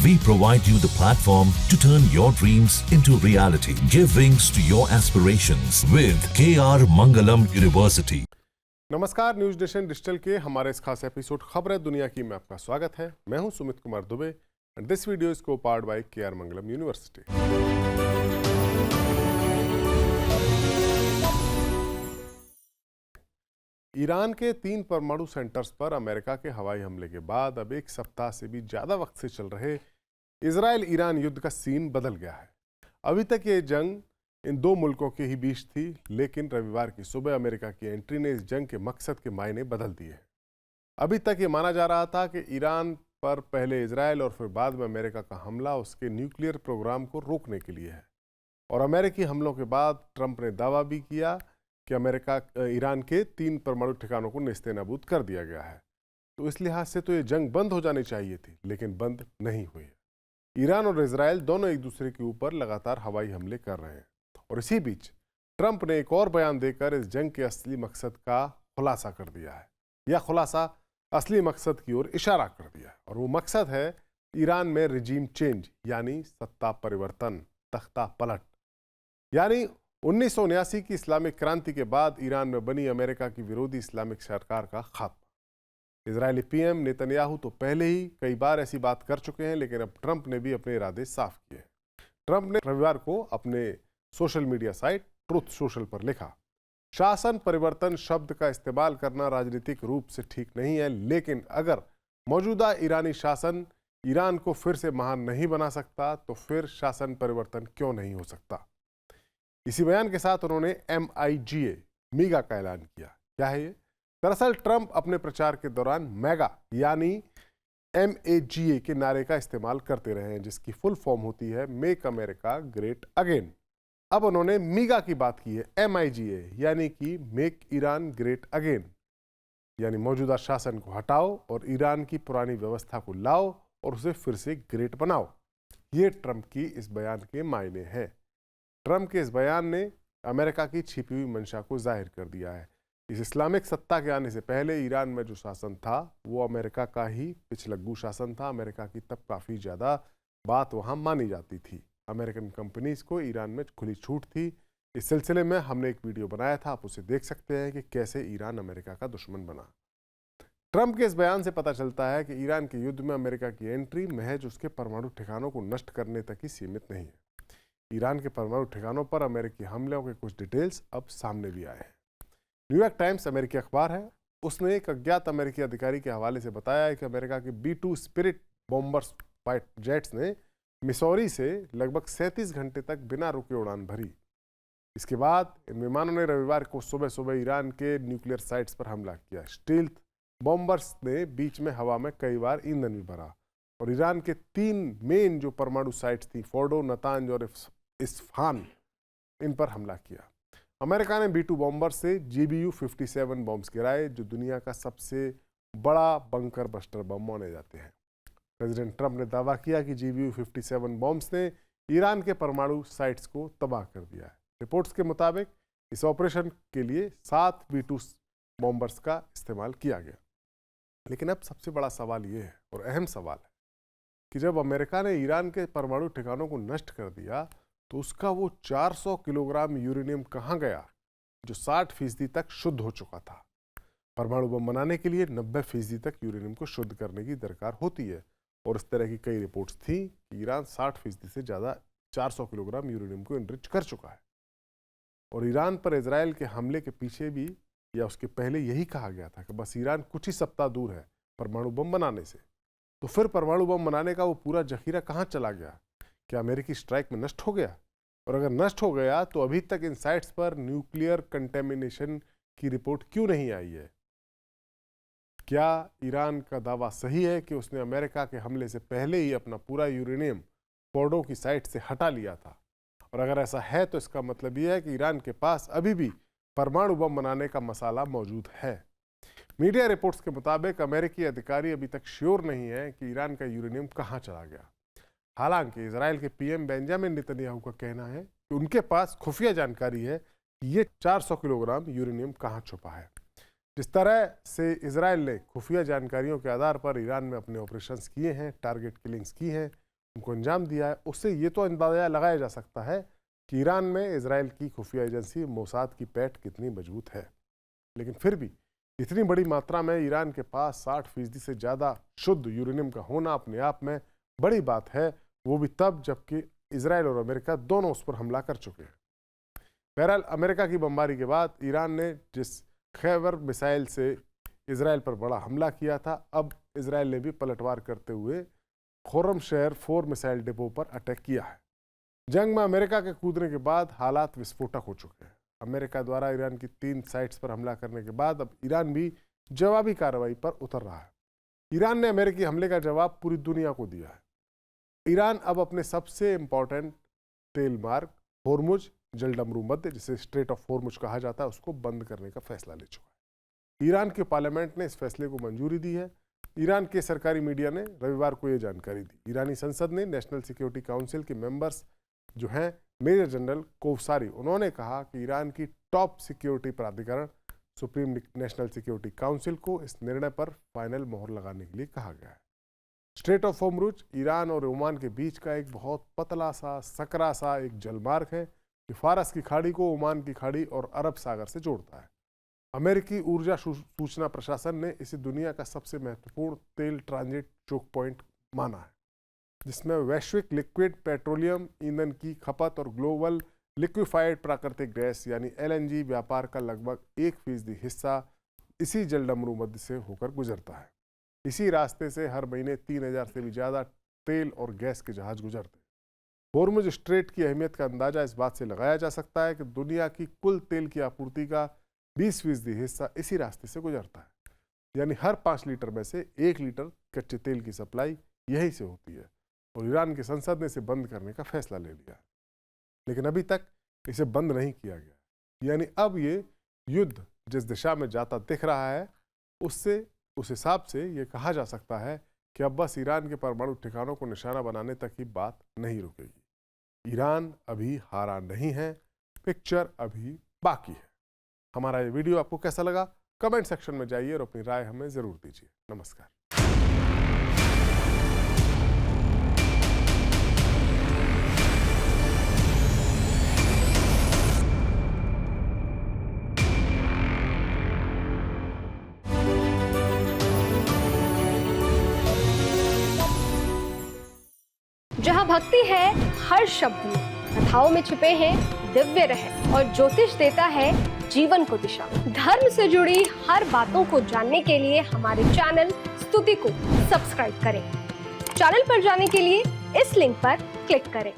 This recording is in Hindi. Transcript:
We provide you the platform to turn your dreams into reality. Give wings to your aspirations with KR Mangalam University. नमस्कार, न्यूज नेशन डिजिटल के हमारे इस खास एपिसोड खबरें दुनिया की में आपका स्वागत है। मैं हूं Sumit Kumar Dubey and this video is co powered by KR Mangalam university. Iran के 3 परमाणु सेंटर्स पर अमेरिका के हवाई हमले के बाद अब एक सप्ताह से भी ज्यादा वक्त से चल रहे इजराइल ईरान युद्ध का सीन बदल गया है। अभी तक ये जंग इन दो मुल्कों के ही बीच थी, लेकिन रविवार की सुबह अमेरिका की एंट्री ने इस जंग के मकसद के मायने बदल दिए हैं। अभी तक ये माना जा रहा था कि ईरान पर पहले इजराइल और फिर बाद में अमेरिका का हमला उसके न्यूक्लियर प्रोग्राम को रोकने के लिए है। और अमेरिकी हमलों के बाद ट्रंप ने दावा भी किया कि ईरान के 3 परमाणु ठिकानों को नेस्तनाबूद कर दिया गया है। तो इस लिहाज से तो ये जंग बंद हो जानी चाहिए थी, लेकिन बंद नहीं हुई। ईरान और इजराइल दोनों एक दूसरे के ऊपर लगातार हवाई हमले कर रहे हैं और इसी बीच ट्रंप ने एक और बयान देकर इस जंग के असली मकसद का खुलासा कर दिया है। यह खुलासा असली मकसद की ओर इशारा कर दिया है और वो मकसद है ईरान में रिजीम चेंज, यानी सत्ता परिवर्तन, तख्ता पलट। यानी 1979 की इस्लामिक क्रांति के बाद ईरान में बनी अमेरिका की विरोधी इस्लामिक सरकार का खात्मा। इजरायली पीएम नेतन्याहू तो पहले ही कई बार ऐसी बात कर चुके हैं, लेकिन अब ट्रंप ने भी अपने इरादे साफ किए। ट्रंप ने रविवार को अपने social media site truth social पर लिखा, शासन परिवर्तन शब्द का इस्तेमाल करना राजनीतिक रूप से ठीक नहीं है, लेकिन अगर मौजूदा ईरानी शासन ईरान को फिर से महान नहीं बना सकता तो फिर शासन परिवर्तन क्यों नहीं हो सकता। इसी बयान के साथ उन्होंने MIGA मीगा का ऐलान किया। क्या है ये? दरअसल ट्रंप अपने प्रचार के दौरान मेगा यानी MAGA के नारे का इस्तेमाल करते रहे हैं, जिसकी फुल फॉर्म होती है मेक अमेरिका ग्रेट अगेन। अब उन्होंने मीगा की बात की है, MIGA यानी कि मेक ईरान ग्रेट अगेन, यानी मौजूदा शासन को हटाओ और ईरान की पुरानी व्यवस्था को लाओ और उसे फिर से ग्रेट बनाओ। ये ट्रंप की इस बयान के मायने हैं। ट्रंप के इस बयान ने अमेरिका की छिपी हुई मंशा को जाहिर कर दिया है। इस इस्लामिक सत्ता के आने से पहले ईरान में जो शासन था वो अमेरिका का ही पिछलग्गू शासन था। अमेरिका की तब काफ़ी ज़्यादा बात वहाँ मानी जाती थी। अमेरिकन कंपनीज को ईरान में खुली छूट थी। इस सिलसिले में हमने एक वीडियो बनाया था, आप उसे देख सकते हैं कि कैसे ईरान अमेरिका का दुश्मन बना। ट्रंप के इस बयान से पता चलता है कि ईरान के युद्ध में अमेरिका की एंट्री महज उसके परमाणु ठिकानों को नष्ट करने तक ही सीमित नहीं है। ईरान के परमाणु ठिकानों पर अमेरिकी हमलों के कुछ डिटेल्स अब सामने भी आए हैं। न्यूयॉर्क टाइम्स अमेरिकी अखबार है, उसने एक अज्ञात अमेरिकी अधिकारी के हवाले से बताया है कि अमेरिका के B-2 spirit bombers fighter jets ने मिसौरी से लगभग 37 घंटे तक बिना रुके उड़ान भरी। इसके बाद इन विमानों ने रविवार को सुबह सुबह ईरान के न्यूक्लियर साइट्स पर हमला किया। स्टील्थ बॉम्बर्स ने बीच में हवा में कई बार ईंधन भी भरा और ईरान के 3 मेन जो परमाणु साइट्स थी, फोर्डो, नतांज और इस्फहान, इन पर हमला किया। अमेरिका ने B-2 बॉम्बर से GBU-57 बॉम्ब्स गिराए, जो दुनिया का सबसे बड़ा बंकर बस्टर बम माने जाते हैं। प्रेसिडेंट ट्रंप ने दावा किया कि GBU-57 बॉम्ब्स ने ईरान के परमाणु साइट्स को तबाह कर दिया है। रिपोर्ट्स के मुताबिक इस ऑपरेशन के लिए 7 B-2 बॉम्बर्स का इस्तेमाल किया गया। लेकिन अब सबसे बड़ा सवाल ये है और अहम सवाल है कि जब अमेरिका ने ईरान के परमाणु ठिकानों को नष्ट कर दिया तो उसका वो 400 किलोग्राम यूरेनियम कहाँ गया, जो 60% तक शुद्ध हो चुका था। परमाणु बम बनाने के लिए 90% तक यूरेनियम को शुद्ध करने की दरकार होती है और इस तरह की कई रिपोर्ट्स थी कि ईरान 60% से ज़्यादा 400 किलोग्राम यूरेनियम को इनरिच कर चुका है। और ईरान पर इजराइल के हमले के पीछे भी या उसके पहले यही कहा गया था कि बस ईरान कुछ ही सप्ताह दूर है परमाणु बम बनाने से। तो फिर परमाणु बम बनाने का वो पूरा जखीरा कहाँ चला गया? क्या अमेरिकी स्ट्राइक में नष्ट हो गया? और अगर नष्ट हो गया तो अभी तक इन साइट्स पर न्यूक्लियर कंटेमिनेशन की रिपोर्ट क्यों नहीं आई है? क्या ईरान का दावा सही है कि उसने अमेरिका के हमले से पहले ही अपना पूरा यूरेनियम फोर्डो की साइट से हटा लिया था? और अगर ऐसा है तो इसका मतलब यह है कि ईरान के पास अभी भी परमाणु बम बनाने का मसाला मौजूद है। मीडिया रिपोर्ट्स के मुताबिक अमेरिकी अधिकारी अभी तक श्योर नहीं है कि ईरान का यूरेनियम कहाँ चला गया। हालांकि इजराइल के पीएम बेंजामिन नेतन्याहू का कहना है कि उनके पास खुफिया जानकारी है कि ये 400 किलोग्राम यूरेनियम कहाँ छुपा है। जिस तरह से इजराइल ने खुफिया जानकारियों के आधार पर ईरान में अपने ऑपरेशंस किए हैं, टारगेट किलिंग्स की हैं, उनको अंजाम दिया है, उससे ये तो अंदाजा लगाया जा सकता है कि ईरान में इजराइल की खुफिया एजेंसी मोसाद की पैठ कितनी मजबूत है। लेकिन फिर भी इतनी बड़ी मात्रा में ईरान के पास 60% से ज़्यादा शुद्ध यूरेनियम का होना अपने आप में बड़ी बात है, वो भी तब जबकि इजराइल और अमेरिका दोनों उस पर हमला कर चुके हैं। बहरहाल अमेरिका की बमबारी के बाद ईरान ने जिस खैबर मिसाइल से इजराइल पर बड़ा हमला किया था, अब इजराइल ने भी पलटवार करते हुए खुर्रम शहर 4 मिसाइल डिपो पर अटैक किया है। जंग में अमेरिका के कूदने के बाद हालात विस्फोटक हो चुके हैं। अमेरिका द्वारा ईरान की 3 साइट्स पर हमला करने के बाद अब ईरान भी जवाबी कार्रवाई पर उतर रहा है। ईरान ने अमेरिकी हमले का जवाब पूरी दुनिया को दिया है। ईरान अब अपने सबसे इंपॉर्टेंट तेल मार्ग होर्मुज जलडमरू मध्य, जिसे स्ट्रेट ऑफ होर्मुज कहा जाता है, उसको बंद करने का फैसला ले चुका है। ईरान के पार्लियामेंट ने इस फैसले को मंजूरी दी है। ईरान के सरकारी मीडिया ने रविवार को ये जानकारी दी। ईरानी संसद ने नेशनल सिक्योरिटी काउंसिल के मेंबर्स जो हैं मेजर जनरल कोवसारी, उन्होंने कहा कि ईरान की टॉप सिक्योरिटी प्राधिकरण सुप्रीम नेशनल सिक्योरिटी काउंसिल को इस निर्णय पर फाइनल मोहर लगाने के लिए कहा गया है। स्ट्रेट ऑफ होर्मुज ईरान और ओमान के बीच का एक बहुत पतला सा सकरा सा एक जलमार्ग है जो फारस की खाड़ी को ओमान की खाड़ी और अरब सागर से जोड़ता है। अमेरिकी ऊर्जा सूचना प्रशासन ने इसे दुनिया का सबसे महत्वपूर्ण तेल ट्रांजिट चोक पॉइंट माना है, जिसमें वैश्विक लिक्विड पेट्रोलियम ईंधन की खपत और ग्लोबल लिक्विफाइड प्राकृतिक गैस यानी LNG व्यापार का लगभग 1% हिस्सा इसी जलडमरू मध्य से होकर गुजरता है। इसी रास्ते से हर महीने 3000 से भी ज़्यादा तेल और गैस के जहाज गुजरते हैं। होर्मुज स्ट्रेट की अहमियत का अंदाजा इस बात से लगाया जा सकता है कि दुनिया की कुल तेल की आपूर्ति का 20% हिस्सा इसी रास्ते से गुजरता है, यानी हर 5 लीटर में से 1 लीटर कच्चे तेल की सप्लाई यहीं से होती है। और ईरान की संसद ने इसे बंद करने का फैसला ले लिया, लेकिन अभी तक इसे बंद नहीं किया गया। यानी अब ये युद्ध जिस दिशा में जाता दिख रहा है, उससे उस हिसाब से ये कहा जा सकता है कि अब बस ईरान के परमाणु ठिकानों को निशाना बनाने तक ही बात नहीं रुकेगी। ईरान अभी हारा नहीं है, पिक्चर अभी बाकी है। हमारा ये वीडियो आपको कैसा लगा कमेंट सेक्शन में जाइए और अपनी राय हमें ज़रूर दीजिए। नमस्कार। जहाँ भक्ति है हर शब्द में, कथाओं में छिपे हैं दिव्य रहस्य और ज्योतिष देता है जीवन को दिशा। धर्म से जुड़ी हर बातों को जानने के लिए हमारे चैनल स्तुति को सब्सक्राइब करें। चैनल पर जाने के लिए इस लिंक पर क्लिक करें।